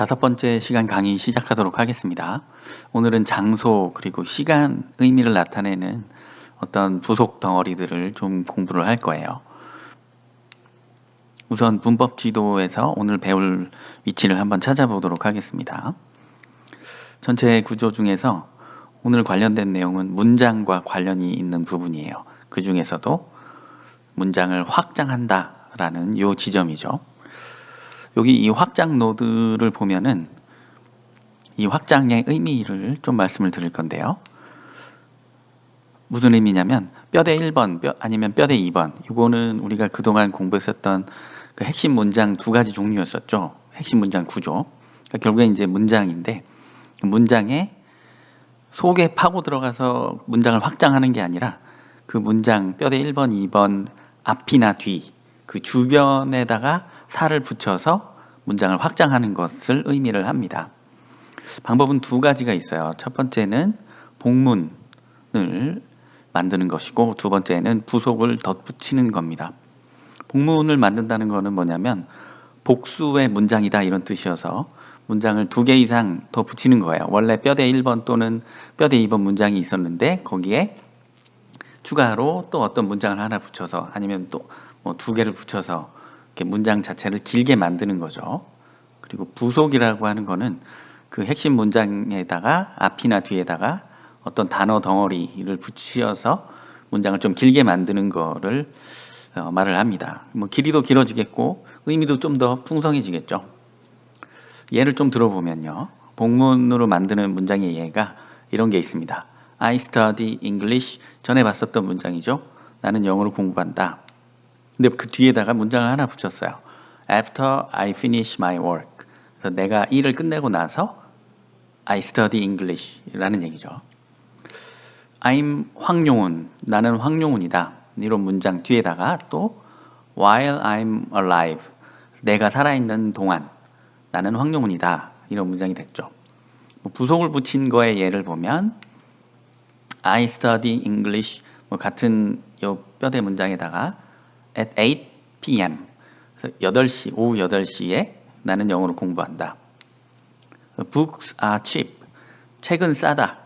5번째 시간 강의 시작하도록 하겠습니다. 오늘은 장소 그리고 시간 의미를 나타내는 어떤 부속 덩어리들을 좀 공부를 할 거예요. 우선 문법 지도에서 오늘 배울 위치를 한번 찾아보도록 하겠습니다. 전체 구조 중에서 오늘 관련된 내용은 문장과 관련이 있는 부분이에요. 그 중에서도 문장을 확장한다 라는 이 지점이죠. 여기 이 확장 노드를 보면은 이 확장의 의미를 좀 말씀을 드릴 건데요. 무슨 의미냐면 뼈대 1번 아니면 뼈대 2번 이거는 우리가 그동안 공부했었던 그 핵심 문장 두 가지 종류였었죠. 핵심 문장 구조. 그러니까 결국에 이제 문장인데 문장에 속에 파고 들어가서 문장을 확장하는 게 아니라 그 문장 뼈대 1번, 2번 앞이나 뒤 그 주변에다가 살을 붙여서 문장을 확장하는 것을 의미를 합니다. 방법은 두 가지가 있어요. 첫 번째는 복문을 만드는 것이고 두 번째는 부속을 덧붙이는 겁니다. 복문을 만든다는 것은 뭐냐면 복수의 문장이다 이런 뜻이어서 문장을 2개 이상 더 붙이는 거예요. 원래 뼈대 1번 또는 뼈대 2번 문장이 있었는데 거기에 추가로 또 어떤 문장을 하나 붙여서 아니면 또 뭐 2개를 붙여서 이렇게 문장 자체를 길게 만드는 거죠. 그리고 부속이라고 하는 거는 그 핵심 문장에다가 앞이나 뒤에다가 어떤 단어 덩어리를 붙여서 문장을 좀 길게 만드는 거를 말을 합니다. 뭐 길이도 길어지겠고 의미도 좀 더 풍성해지겠죠. 예를 좀 들어보면요. 복문으로 만드는 문장의 예가 이런 게 있습니다. I study English. 전에 봤었던 문장이죠. 나는 영어를 공부한다. 근데 그 뒤에다가 문장을 하나 붙였어요. After I finish my work. 그래서 내가 일을 끝내고 나서 I study English 라는 얘기죠. I'm 황용운. 나는 황용운이다. 이런 문장 뒤에다가 또 While I'm alive. 내가 살아있는 동안 나는 황용운이다. 이런 문장이 됐죠. 부속을 붙인 거의 예를 보면 I study English 같은 요 뼈대 문장에다가 at 8 p.m. 그래서 8시, 오후 8시에 나는 영어를 공부한다. Books are cheap. 책은 싸다.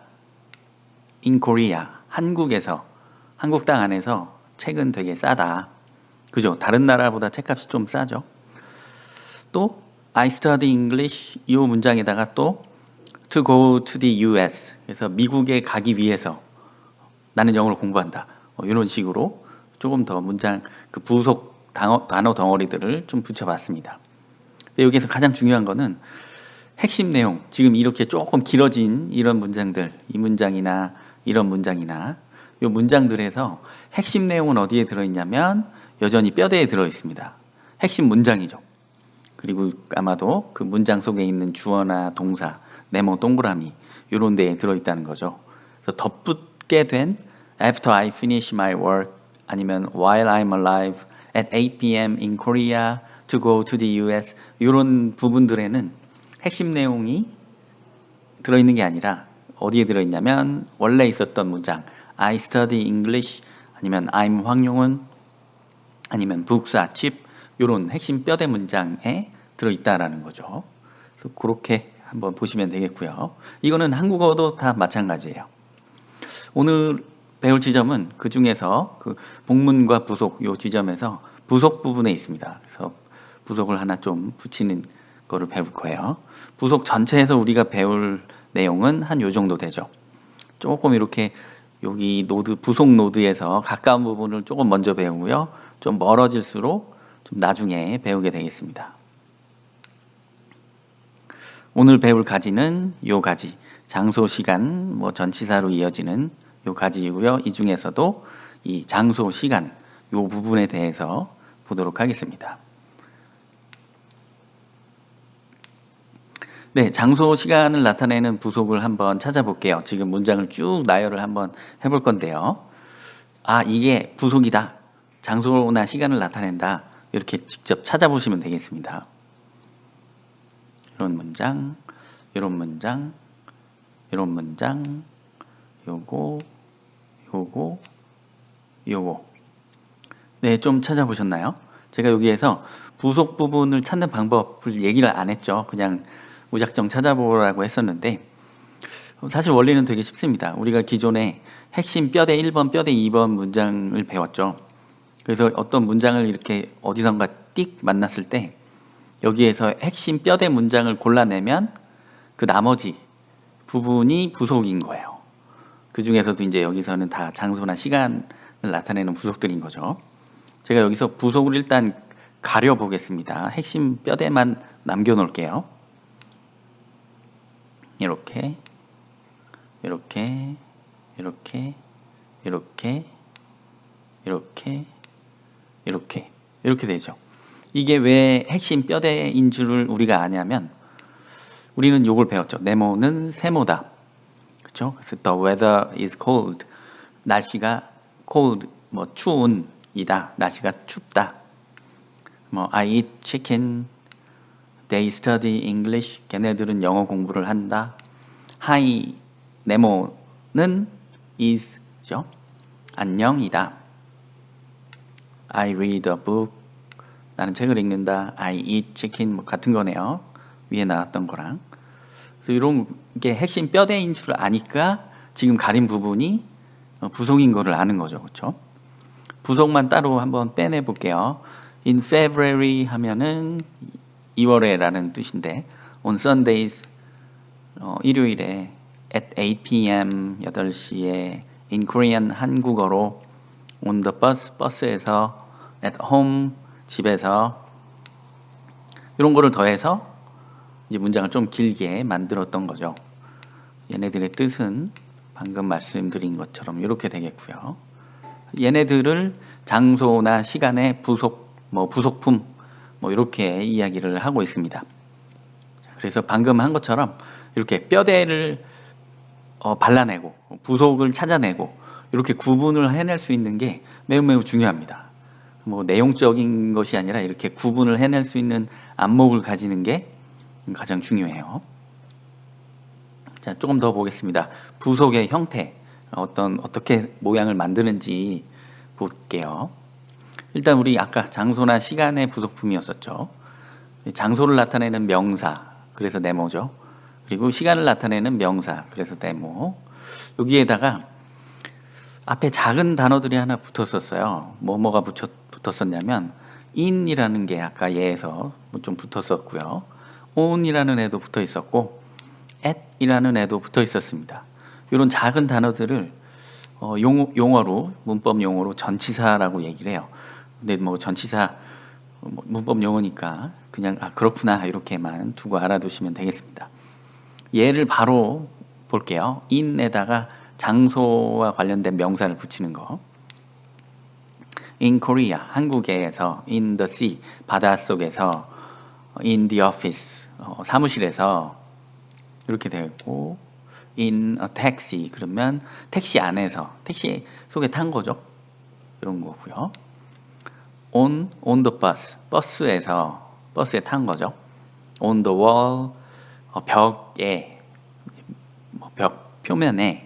In Korea. 한국에서, 한국 땅 안에서 책은 되게 싸다. 그죠? 다른 나라보다 책값이 좀 싸죠. 또 I study English 이 문장에다가 또 to go to the US. 그래서 미국에 가기 위해서 나는 영어를 공부한다. 이런 식으로 조금 더 문장 그 부속 단어 덩어리들을 좀 붙여봤습니다. 근데 여기에서 가장 중요한 거는 핵심 내용, 지금 이렇게 조금 길어진 이런 문장들, 이 문장이나 이런 문장이나 이 문장들에서 핵심 내용은 어디에 들어있냐면 여전히 뼈대에 들어있습니다. 핵심 문장이죠. 그리고 아마도 그 문장 속에 있는 주어나 동사, 네모, 동그라미 이런 데에 들어있다는 거죠. 그래서 덧붙게 된 After I finish my work 아니면 While I'm alive at 8 p.m. in Korea to go to the US 이런 부분들에는 핵심 내용이 들어있는 게 아니라 어디에 들어있냐면 원래 있었던 문장 I study English 아니면 I'm 황용운 아니면 Books are cheap 이런 핵심 뼈대 문장에 들어있다라는 거죠. 그래서 그렇게 한번 보시면 되겠고요. 이거는 한국어도 다 마찬가지예요. 오늘 배울 지점은 그 중에서 그 복문과 부속 요 지점에서 부속 부분에 있습니다. 그래서 부속을 하나 좀 붙이는 거를 배울 거예요. 부속 전체에서 우리가 배울 내용은 한 요 정도 되죠. 조금 이렇게 여기 노드 부속 노드에서 가까운 부분을 조금 먼저 배우고요. 좀 멀어질수록 좀 나중에 배우게 되겠습니다. 오늘 배울 가지는 요 가지, 장소, 시간, 뭐 전치사로 이어지는 요 가지이고요. 이 중에서도 이 장소, 시간 요 부분에 대해서 보도록 하겠습니다. 네, 장소, 시간을 나타내는 부속을 한번 찾아볼게요. 지금 문장을 쭉 나열을 한번 해볼 건데요. 아, 이게 부속이다. 장소나 시간을 나타낸다. 이렇게 직접 찾아보시면 되겠습니다. 이런 문장, 이런 문장, 이런 문장, 요거, 요거, 요거. 네, 좀 찾아보셨나요? 제가 여기에서 부속 부분을 찾는 방법을 얘기를 안 했죠. 그냥 무작정 찾아보라고 했었는데 사실 원리는 되게 쉽습니다. 우리가 기존에 핵심 뼈대 1번, 뼈대 2번 문장을 배웠죠. 그래서 어떤 문장을 이렇게 어디선가 띡 만났을 때 여기에서 핵심 뼈대 문장을 골라내면 그 나머지 부분이 부속인 거예요. 그 중에서도 이제 여기서는 다 장소나 시간을 나타내는 부속들인 거죠. 제가 여기서 부속을 일단 가려보겠습니다. 핵심 뼈대만 남겨놓을게요. 이렇게, 이렇게, 이렇게, 이렇게, 이렇게, 이렇게 되죠. 이게 왜 핵심 뼈대인 줄을 우리가 아냐면 우리는 요걸 배웠죠. 네모는 세모다. 그렇죠? 그래서 the weather is cold. 날씨가 cold, 뭐 추운이다. 날씨가 춥다. 뭐 I eat chicken. They study English. 걔네들은 영어 공부를 한다. Hi, 네모는 is죠. 안녕이다. I read a book. 나는 책을 읽는다. I eat chicken. 뭐 같은 거네요. 위에 나왔던 거랑. 그래서 이런 게 핵심 뼈대인 줄 아니까 지금 가린 부분이 부속인 거를 아는 거죠. 그렇죠? 부속만 따로 한번 빼내 볼게요. In February 하면은 2월에 라는 뜻인데 on Sundays 일요일에 at 8 p.m. 8시에 in Korean 한국어로 on the bus 버스에서 at home 집에서 이런 거를 더해서 이제 문장을 좀 길게 만들었던 거죠. 얘네들의 뜻은 방금 말씀드린 것처럼 이렇게 되겠고요. 얘네들을 장소나 시간의 부속, 부속품 이렇게 이야기를 하고 있습니다. 그래서 방금 한 것처럼 이렇게 뼈대를 발라내고 부속을 찾아내고 이렇게 구분을 해낼 수 있는 게 매우 중요합니다. 내용적인 것이 아니라 이렇게 구분을 해낼 수 있는 안목을 가지는 게 가장 중요해요. 자, 조금 더 보겠습니다. 부속의 형태, 어떻게 모양을 만드는지 볼게요. 일단 우리 아까 장소나 시간의 부속품이었었죠. 장소를 나타내는 명사, 그래서 네모죠. 그리고 시간을 나타내는 명사, 그래서 네모. 여기에다가 앞에 작은 단어들이 하나 붙었었어요. 뭐가 붙었었냐면 in이라는 게 아까 얘에서 좀 붙었었고요. on이라는 애도 붙어 있었고 at이라는 애도 붙어 있었습니다. 이런 작은 단어들을 용어로, 문법 용어로 전치사라고 얘기를 해요. 근데 전치사 문법 용어니까 그냥 그렇구나 이렇게만 두고 알아두시면 되겠습니다. 얘를 바로 볼게요. in에다가 장소와 관련된 명사를 붙이는 거. In Korea, 한국에서 in the sea, 바닷속에서 in the office, 사무실에서 이렇게 되고 in a taxi, 그러면 택시 안에서, 택시 속에 탄 거죠. 이런 거고요. on the bus, 버스에 탄 거죠. on the wall, 벽에, 벽 표면에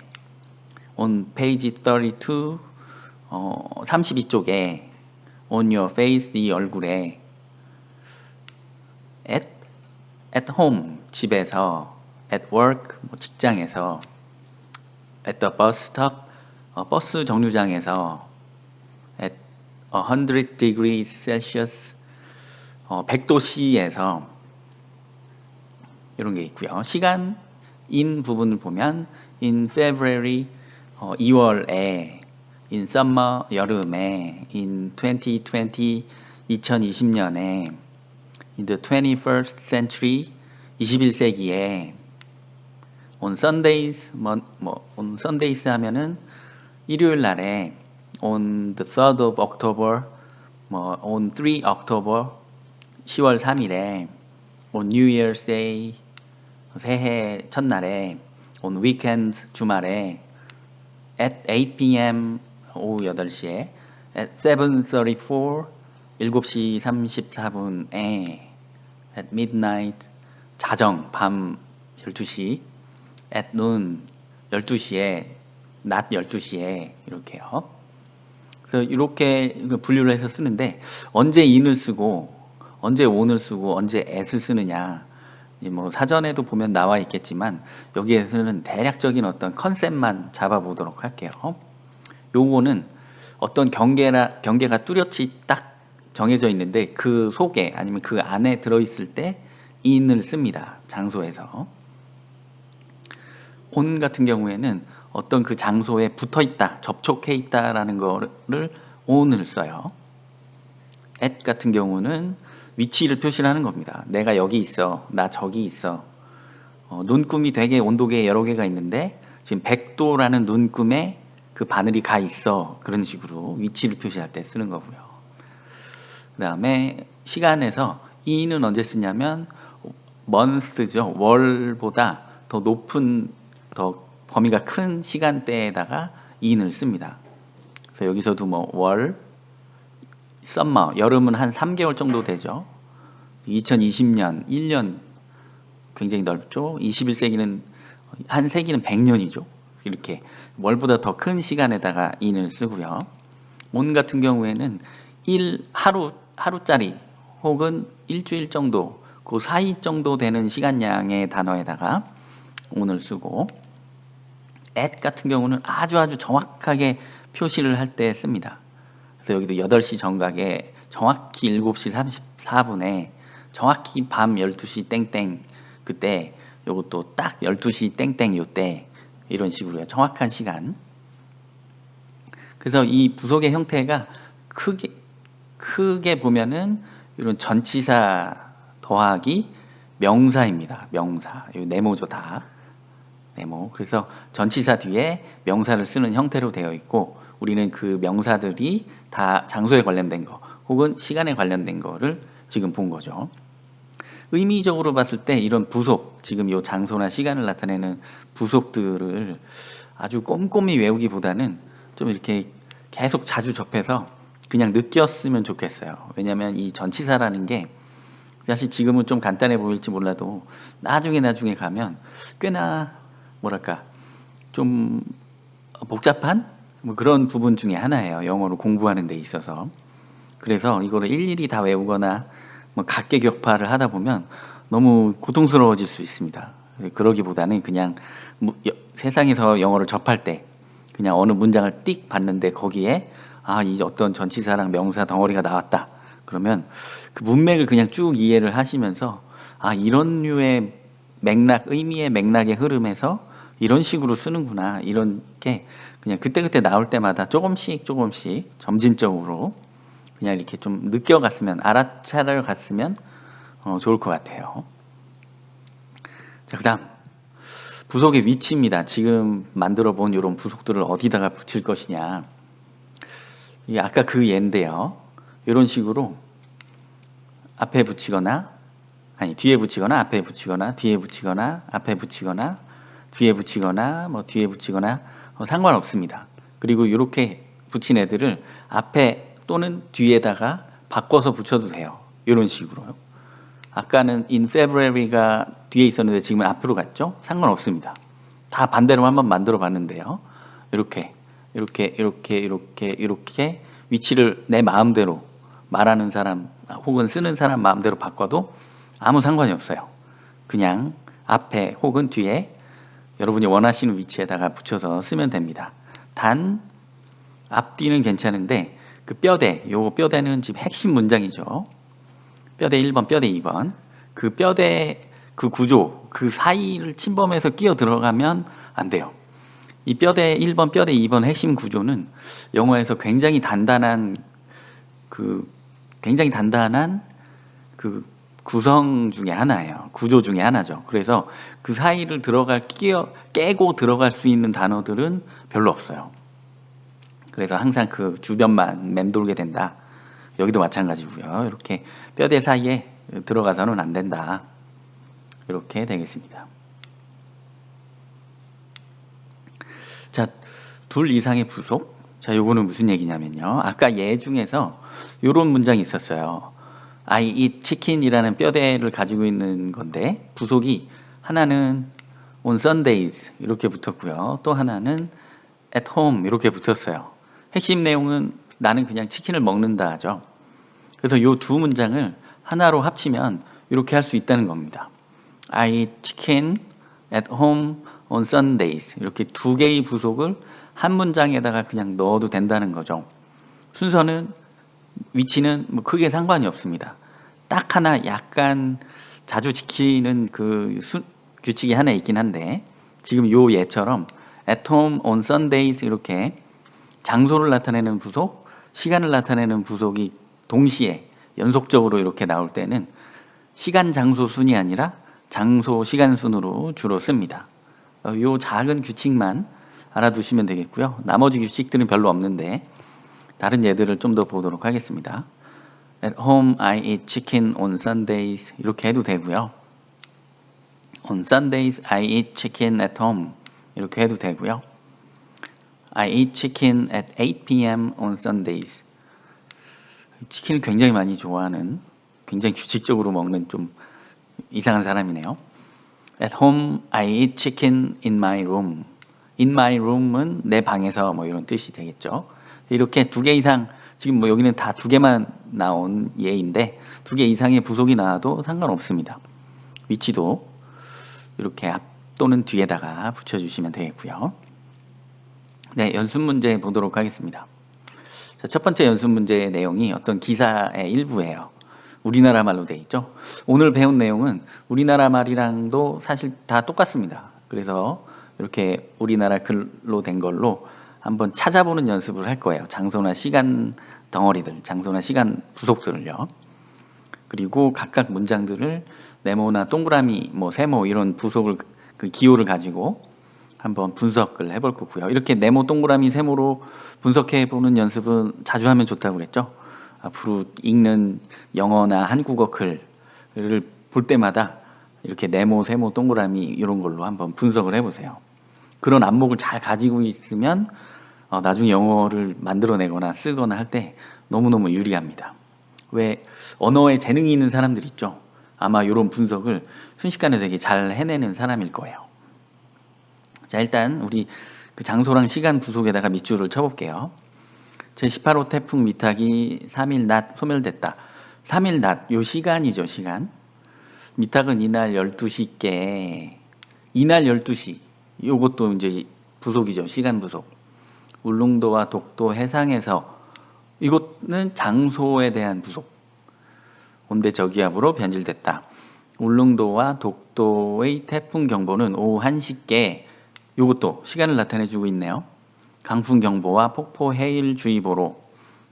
on page 32, 32쪽에 on your face, 네 얼굴에 at home, 집에서 at work, 직장에서 at the bus stop, 버스 정류장에서 at 100 degrees Celsius, 100도씨에서 이런 게 있고요. 시간 in 부분을 보면 in February 2월에 in summer 여름에 in 2020 2020년에 in the 21st century 21세기에 on Sundays on Sundays 하면은 일요일 날에 on the 3rd of October on 3 October 10월 3일에 on New Year's Day 새해 첫날에 on weekends 주말에 at 8 p.m. 오후 8시에 at 7:34 7시 34분에 at midnight 자정 밤 12시 at noon 12시에 낮 12시에 이렇게요. 그래서 이렇게 분류를 해서 쓰는데 언제 in을 쓰고 언제 on을 쓰고 언제 at을 쓰느냐 뭐 사전에도 보면 나와 있겠지만 여기에서는 대략적인 어떤 컨셉만 잡아보도록 할게요. 요거는 어떤 경계가 뚜렷이 딱 정해져 있는데 그 속에 아니면 그 안에 들어있을 때 in을 씁니다. 장소에서. on 같은 경우에는 어떤 그 장소에 붙어 있다, 접촉해 있다라는 거를 on을 써요. at 같은 경우는 위치를 표시하는 겁니다. 내가 여기 있어, 나 저기 있어. 눈금이 되게 온도계 여러 개가 있는데 지금 100도라는 눈금에 그 바늘이 가 있어. 그런 식으로 위치를 표시할 때 쓰는 거고요. 그 다음에 시간에서 in은 언제 쓰냐면 month죠. 월보다 더 높은, 더 범위가 큰 시간대에다가 in을 씁니다. 그래서 여기서도 뭐 월, summer, 여름은 한 3개월 정도 되죠. 2020년, 1년 굉장히 넓죠. 21세기는, 한 세기는 100년이죠. 이렇게 월보다 더 큰 시간에다가 in을 쓰고요. on 같은 경우에는 하루짜리 혹은 일주일 정도, 그 사이 정도 되는 시간량의 단어에다가 on을 쓰고, at 같은 경우는 아주 정확하게 표시를 할 때 씁니다. 그래서 여기도 8시 정각에 정확히 7시 34분에 정확히 밤 12시 땡땡 그때, 요것도 딱 12시 땡땡 요때, 이런 식으로요. 정확한 시간. 그래서 이 부속의 형태가 크게 보면은 이런 전치사 더하기 명사입니다. 명사. 이 네모죠, 다. 네모. 그래서 전치사 뒤에 명사를 쓰는 형태로 되어 있고, 우리는 그 명사들이 다 장소에 관련된 거 혹은 시간에 관련된 거를 지금 본 거죠. 의미적으로 봤을 때 이런 부속, 지금 이 장소나 시간을 나타내는 부속들을 아주 꼼꼼히 외우기보다는 좀 이렇게 계속 자주 접해서 그냥 느꼈으면 좋겠어요. 왜냐하면 이 전치사라는 게 사실 지금은 좀 간단해 보일지 몰라도 나중에 가면 꽤나 뭐랄까 좀 복잡한 뭐 그런 부분 중에 하나예요. 영어로 공부하는 데 있어서. 그래서 이거를 일일이 다 외우거나 뭐 각계격파를 하다 보면 너무 고통스러워질 수 있습니다. 그러기보다는 그냥 세상에서 영어를 접할 때 그냥 어느 문장을 띡 봤는데 거기에 이 어떤 전치사랑 명사 덩어리가 나왔다. 그러면 그 문맥을 그냥 쭉 이해를 하시면서 이런 류의 맥락, 의미의 맥락의 흐름에서 이런 식으로 쓰는구나. 이런 게 그냥 그때그때 나올 때마다 조금씩 점진적으로 그냥 이렇게 좀 느껴갔으면, 알아차려갔으면 좋을 것 같아요. 자, 그 다음 부속의 위치입니다. 지금 만들어 본 이런 부속들을 어디다가 붙일 것이냐. 이게 아까 그 예인데요. 이런 식으로 앞에 붙이거나, 뒤에 붙이거나, 앞에 붙이거나, 뒤에 붙이거나, 앞에 붙이거나, 뒤에 붙이거나, 뒤에 붙이거나, 상관없습니다. 그리고 이렇게 붙인 애들을 앞에 또는 뒤에다가 바꿔서 붙여도 돼요. 이런 식으로요. 아까는 in February가 뒤에 있었는데 지금은 앞으로 갔죠? 상관없습니다. 다 반대로 한번 만들어 봤는데요. 이렇게 위치를 내 마음대로 말하는 사람 혹은 쓰는 사람 마음대로 바꿔도 아무 상관이 없어요. 그냥 앞에 혹은 뒤에 여러분이 원하시는 위치에다가 붙여서 쓰면 됩니다. 단 앞뒤는 괜찮은데 그 요거 뼈대는 지금 핵심 문장이죠. 뼈대 1번, 뼈대 2번. 그 뼈대 그 구조, 그 사이를 침범해서 끼어 들어가면 안 돼요. 이 뼈대 1번, 뼈대 2번 핵심 구조는 영어에서 굉장히 단단한 그 구성 중에 하나예요. 구조 중에 하나죠. 그래서 그 사이를 깨고 들어갈 수 있는 단어들은 별로 없어요. 그래서 항상 그 주변만 맴돌게 된다. 여기도 마찬가지고요. 이렇게 뼈대 사이에 들어가서는 안 된다. 이렇게 되겠습니다. 자, 둘 이상의 부속. 자, 요거는 무슨 얘기냐면요. 아까 예 중에서 요런 문장이 있었어요. I eat chicken이라는 뼈대를 가지고 있는 건데 부속이 하나는 on Sundays 이렇게 붙었고요. 또 하나는 at home 이렇게 붙었어요. 핵심 내용은 나는 그냥 치킨을 먹는다 하죠. 그래서 요 두 문장을 하나로 합치면 이렇게 할 수 있다는 겁니다. I eat chicken at home on Sundays. 이렇게 두 개의 부속을 한 문장에다가 그냥 넣어도 된다는 거죠. 순서는, 위치는 뭐 크게 상관이 없습니다. 딱 하나 약간 자주 지키는 규칙이 하나 있긴 한데, 지금 요 예처럼 at home on Sundays 이렇게 장소를 나타내는 부속, 시간을 나타내는 부속이 동시에 연속적으로 이렇게 나올 때는 시간, 장소 순이 아니라 장소, 시간 순으로 주로 씁니다. 요 작은 규칙만 알아두시면 되겠고요. 나머지 규칙들은 별로 없는데 다른 예들을 좀 더 보도록 하겠습니다. At home I eat chicken on Sundays 이렇게 해도 되고요. On Sundays I eat chicken at home 이렇게 해도 되고요. I eat chicken at 8 p.m. on Sundays. 치킨을 굉장히 많이 좋아하는, 굉장히 규칙적으로 먹는 좀 이상한 사람이네요. At home I eat chicken in my room. In my room은 내 방에서 뭐 이런 뜻이 되겠죠. 이렇게 두 개 이상, 지금 뭐 여기는 다 두 개만 나온 예인데 두 개 이상의 부속이 나와도 상관없습니다. 위치도 이렇게 앞 또는 뒤에다가 붙여주시면 되겠고요. 네, 연습 문제 보도록 하겠습니다. 자, 첫 번째 연습 문제의 내용이 어떤 기사의 일부예요. 우리나라 말로 돼 있죠. 오늘 배운 내용은 우리나라 말이랑도 사실 다 똑같습니다. 그래서 이렇게 우리나라 글로 된 걸로 한번 찾아보는 연습을 할 거예요. 장소나 시간 덩어리들, 장소나 시간 부속들을요. 그리고 각각 문장들을 네모나 동그라미, 뭐 세모 이런 부속을, 그 기호를 가지고 한번 분석을 해볼 거고요. 이렇게 네모, 동그라미, 세모로 분석해보는 연습은 자주 하면 좋다고 그랬죠. 앞으로 읽는 영어나 한국어 글을 볼 때마다 이렇게 네모, 세모, 동그라미 이런 걸로 한번 분석을 해보세요. 그런 안목을 잘 가지고 있으면 나중에 영어를 만들어내거나 쓰거나 할 때 너무너무 유리합니다. 왜 언어에 재능이 있는 사람들 있죠. 아마 이런 분석을 순식간에 되게 잘 해내는 사람일 거예요. 자, 일단 우리 그 장소랑 시간 부속에다가 밑줄을 쳐볼게요. 제18호 태풍 미탁이 3일 낮 소멸됐다. 3일 낮, 요 시간이죠, 시간. 미탁은 이날 12시께, 이날 12시, 요것도 이제 부속이죠, 시간 부속. 울릉도와 독도 해상에서, 이것은 장소에 대한 부속. 온대 저기압으로 변질됐다. 울릉도와 독도의 태풍 경보는 오후 1시께, 요것도 시간을 나타내주고 있네요. 강풍경보와 폭포해일주의보로,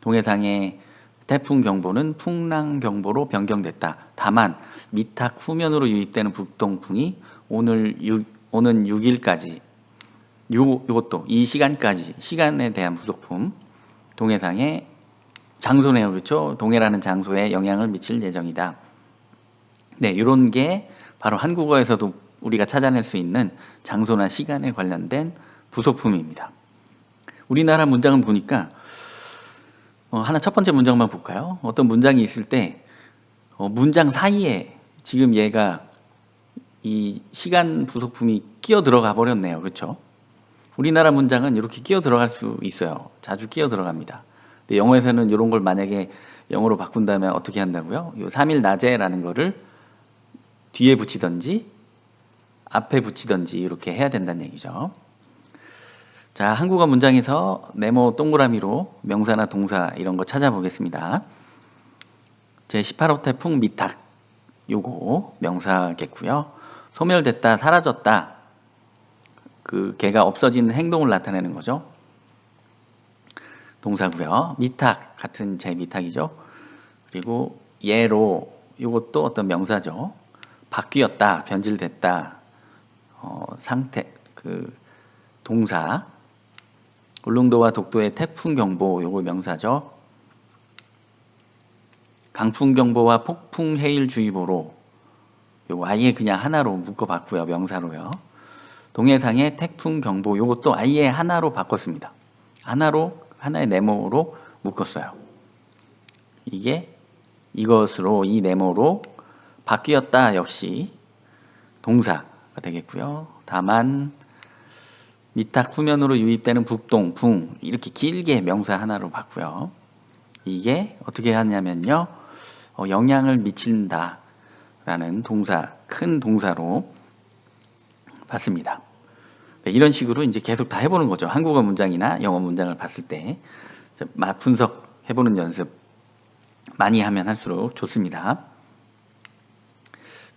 동해상의 태풍경보는 풍랑경보로 변경됐다. 다만 미탁 후면으로 유입되는 북동풍이 오는 6일까지, 요것도 이 시간까지, 시간에 대한 부속품, 동해상의 장소네요. 그렇죠? 동해라는 장소에 영향을 미칠 예정이다. 네, 이런 게 바로 한국어에서도 우리가 찾아낼 수 있는 장소나 시간에 관련된 부속품입니다. 우리나라 문장을 보니까 하나 첫 번째 문장만 볼까요? 어떤 문장이 있을 때 문장 사이에 지금 얘가 이 시간 부속품이 끼어 들어가 버렸네요. 그렇죠? 우리나라 문장은 이렇게 끼어 들어갈 수 있어요. 자주 끼어 들어갑니다. 근데 영어에서는 이런 걸 만약에 영어로 바꾼다면 어떻게 한다고요? 요 3일 낮에라는 거를 뒤에 붙이든지 앞에 붙이든지 이렇게 해야 된다는 얘기죠. 자, 한국어 문장에서 네모 동그라미로 명사나 동사 이런 거 찾아보겠습니다. 제18호 태풍 미탁, 요거 명사겠고요. 소멸됐다, 사라졌다, 그 걔가 없어진 행동을 나타내는 거죠. 동사고요. 미탁, 같은 제 미탁이죠. 그리고 예로, 요것도 어떤 명사죠. 바뀌었다, 변질됐다, 상태, 동사. 울릉도와 독도의 태풍경보, 요거 명사죠. 강풍경보와 폭풍해일주의보로, 요거 아예 그냥 하나로 묶어봤고요. 명사로요. 동해상의 태풍경보, 요것도 아예 하나로 바꿨습니다. 하나의 네모로 묶었어요. 이것으로, 이 네모로 바뀌었다 역시 동사가 되겠고요. 다만 미탁 후면으로 유입되는 북동, 붕 이렇게 길게 명사 하나로 봤고요. 이게 어떻게 하냐면요. 영향을 미친다 라는 동사, 큰 동사로 봤습니다. 네, 이런 식으로 이제 계속 다 해보는 거죠. 한국어 문장이나 영어 문장을 봤을 때 분석해보는 연습 많이 하면 할수록 좋습니다.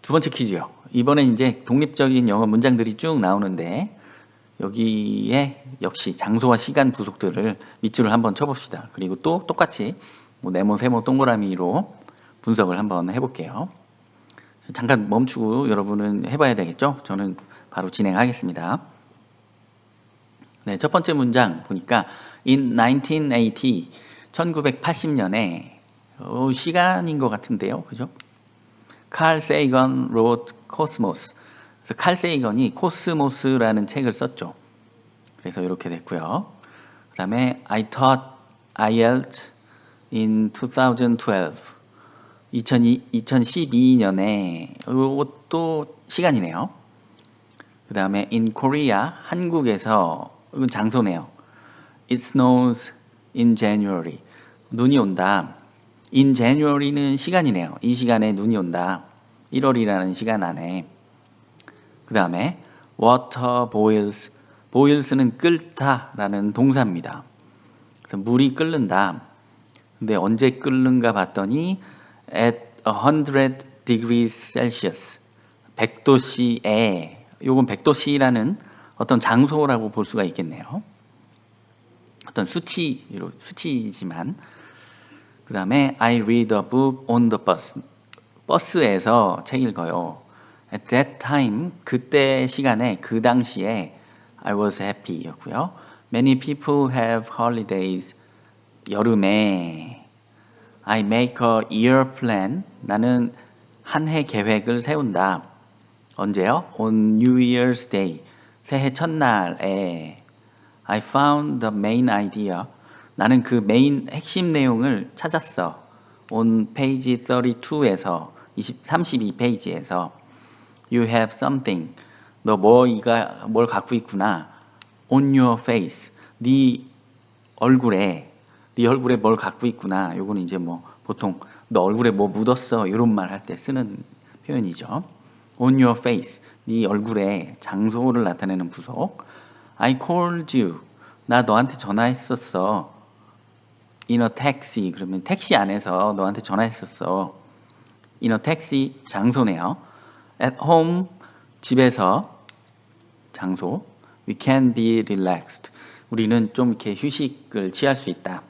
두 번째 퀴즈요. 이번엔 이제 독립적인 영어 문장들이 쭉 나오는데 여기에 역시 장소와 시간 부속들을 밑줄을 한번 쳐봅시다. 그리고 또 똑같이 뭐 네모, 세모, 동그라미로 분석을 한번 해볼게요. 잠깐 멈추고 여러분은 해봐야 되겠죠? 저는 바로 진행하겠습니다. 네, 첫 번째 문장 보니까 in 1980, 1980년에 시간인 것 같은데요. 그죠? 칼 세이건 wrote Cosmos. 그래서 칼 세이건이 코스모스라는 책을 썼죠. 그래서 이렇게 됐고요. 그 다음에 I taught IELTS in 2012. 2012년에 이것도 시간이네요. 그 다음에 in Korea, 한국에서 이건 장소네요. It snows in January. 눈이 온다. In January는 시간이네요. 이 시간에 눈이 온다. 1월이라는 시간 안에. 그 다음에 water boils. boils는 끓다라는 동사입니다. 그래서 물이 끓는다. 근데 언제 끓는가 봤더니 at 100 degrees Celsius. 100도씨에, 요건 100도씨라는 어떤 장소라고 볼 수가 있겠네요. 어떤 수치지만. 그 다음에 I read a book on the bus. 버스에서 책 읽어요. At that time, 그때 시간에, 그 당시에 I was happy 였고요. Many people have holidays. 여름에 I make a year plan. 나는 한 해 계획을 세운다. 언제요? On New Year's Day. 새해 첫날에 I found the main idea. 나는 그 메인 핵심 내용을 찾았어. On page 32에서 32페이지에서 You have something. 너 뭘 갖고 있구나. On your face. 네 얼굴에 뭘 갖고 있구나. 요거는 이제 뭐 보통 너 얼굴에 뭐 묻었어. 이런 말 할 때 쓰는 표현이죠. On your face. 네 얼굴에 장소를 나타내는 부속. I called you. 나 너한테 전화했었어. In a taxi. 그러면 택시 안에서 너한테 전화했었어. In a taxi. 장소네요. At home. 집에서. 장소. We can be relaxed. 우리는 좀 이렇게 휴식을 취할 수 있다.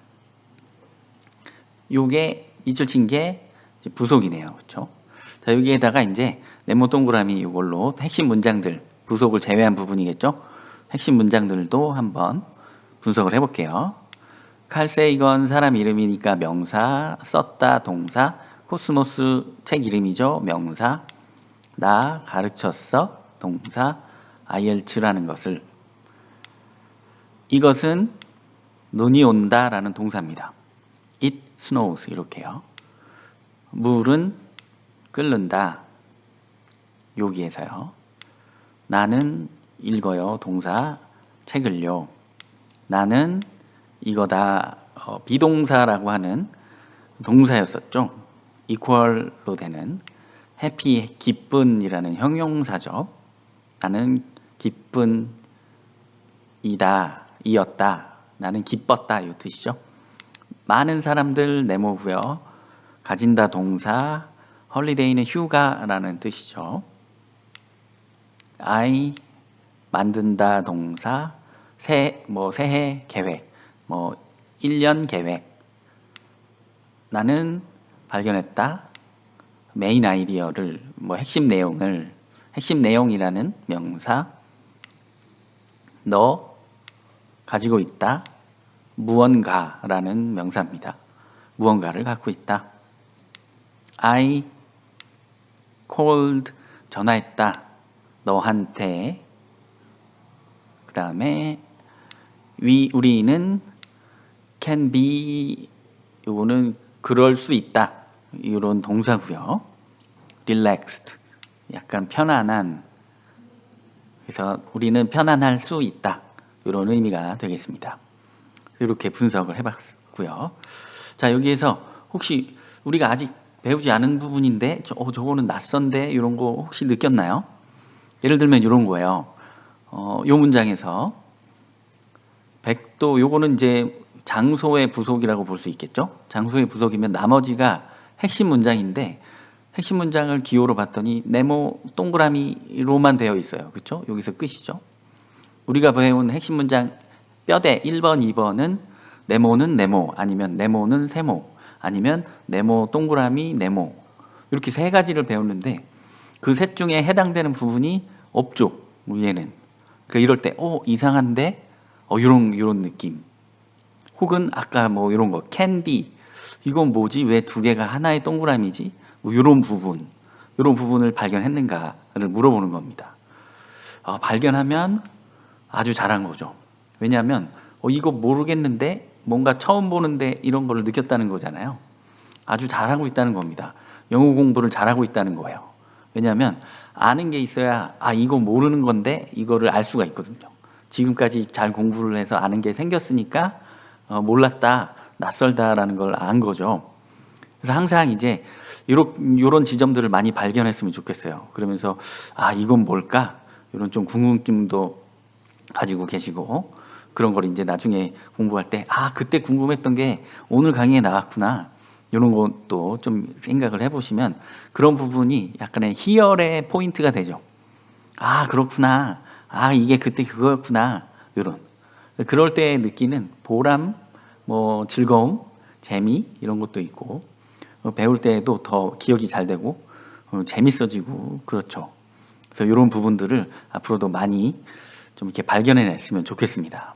요게 밑줄 친 게 부속이네요. 그렇죠? 자, 여기에다가 이제 네모 동그라미 이걸로 핵심 문장들, 부속을 제외한 부분이겠죠? 핵심 문장들도 한번 분석을 해볼게요. 칼 세이건 사람 이름이니까 명사, 썼다 동사, 코스모스 책 이름이죠? 명사, 나 가르쳤어 동사, IELTS라는 것을. 이것은 눈이 온다라는 동사입니다. It snows 이렇게요. 물은 끓는다. 여기에서요. 나는 읽어요. 동사 책을요. 나는 이거다. 비동사라고 하는 동사였었죠. equal로 되는 happy, 기쁜이라는 형용사죠. 나는 기쁜 이었다. 나는 기뻤다. 이 뜻이죠. 많은 사람들 네모고요. 가진다 동사, 홀리데이는 휴가라는 뜻이죠. I 만든다 동사, 새해 계획, 1년 계획. 나는 발견했다. 메인 아이디어를, 핵심 내용이라는 명사. 너 가지고 있다. 무언가라는 명사입니다. 무언가를 갖고 있다. I called 전화했다. 너한테. 그 다음에 우리는 can be 요거는 그럴 수 있다. 이런 동사고요. relaxed 약간 편안한. 그래서 우리는 편안할 수 있다. 이런 의미가 되겠습니다. 이렇게 분석을 해봤고요. 자, 여기에서 혹시 우리가 아직 배우지 않은 부분인데 저거는 낯선데 이런 거 혹시 느꼈나요? 예를 들면 이런 거예요. 요 문장에서 백도 요거는 이제 장소의 부속이라고 볼 수 있겠죠? 장소의 부속이면 나머지가 핵심 문장인데 핵심 문장을 기호로 봤더니 네모 동그라미로만 되어 있어요. 그렇죠? 여기서 끝이죠. 우리가 배운 핵심 문장 뼈대 1번, 2번은 네모는 네모, 아니면 네모는 세모, 아니면 네모 동그라미 네모 이렇게 세 가지를 배웠는데 그 셋 중에 해당되는 부분이 없죠. 얘는. 그러니까 이럴 때 이상한데 요런 느낌. 혹은 아까 뭐 이런 거 can be 이건 뭐지? 왜 두 개가 하나의 동그라미지? 뭐 요런 부분을 발견했는가를 물어보는 겁니다. 발견하면 아주 잘한 거죠. 왜냐하면 이거 모르겠는데 뭔가 처음 보는데 이런 걸 느꼈다는 거잖아요. 아주 잘하고 있다는 겁니다. 영어 공부를 잘하고 있다는 거예요. 왜냐하면 아는 게 있어야 이거 모르는 건데 이거를 알 수가 있거든요. 지금까지 잘 공부를 해서 아는 게 생겼으니까 몰랐다, 낯설다라는 걸 안 거죠. 그래서 항상 이제 요런 지점들을 많이 발견했으면 좋겠어요. 그러면서 이건 뭘까? 이런 좀 궁금증도 가지고 계시고 그런 걸 이제 나중에 공부할 때 그때 궁금했던 게 오늘 강의에 나왔구나. 이런 것도 좀 생각을 해보시면 그런 부분이 약간의 희열의 포인트가 되죠. 그렇구나. 이게 그때 그거였구나. 이런. 그럴 때 느끼는 보람, 뭐 즐거움, 재미 이런 것도 있고 배울 때에도 더 기억이 잘 되고 재밌어지고 그렇죠. 그래서 이런 부분들을 앞으로도 많이 좀 이렇게 발견해냈으면 좋겠습니다.